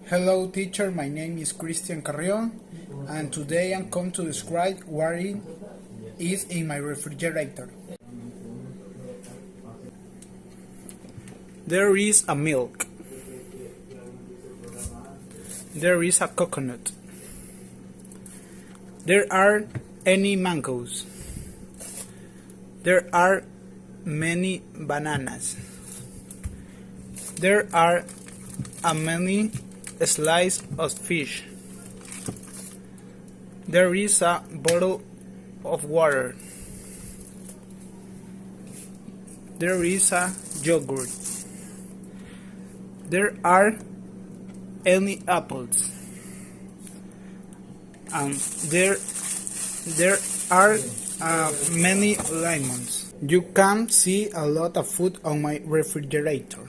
Hello teacher, my name is Christian Carrion and today I'm come to describe what it is in my refrigerator. There is a milk. There is a coconut. There are any mangoes. There are many bananas. There are many slices of fish. There is a bottle of water. There is a yogurt. There are any apples. There are many lemons. You can see a lot of food on my refrigerator.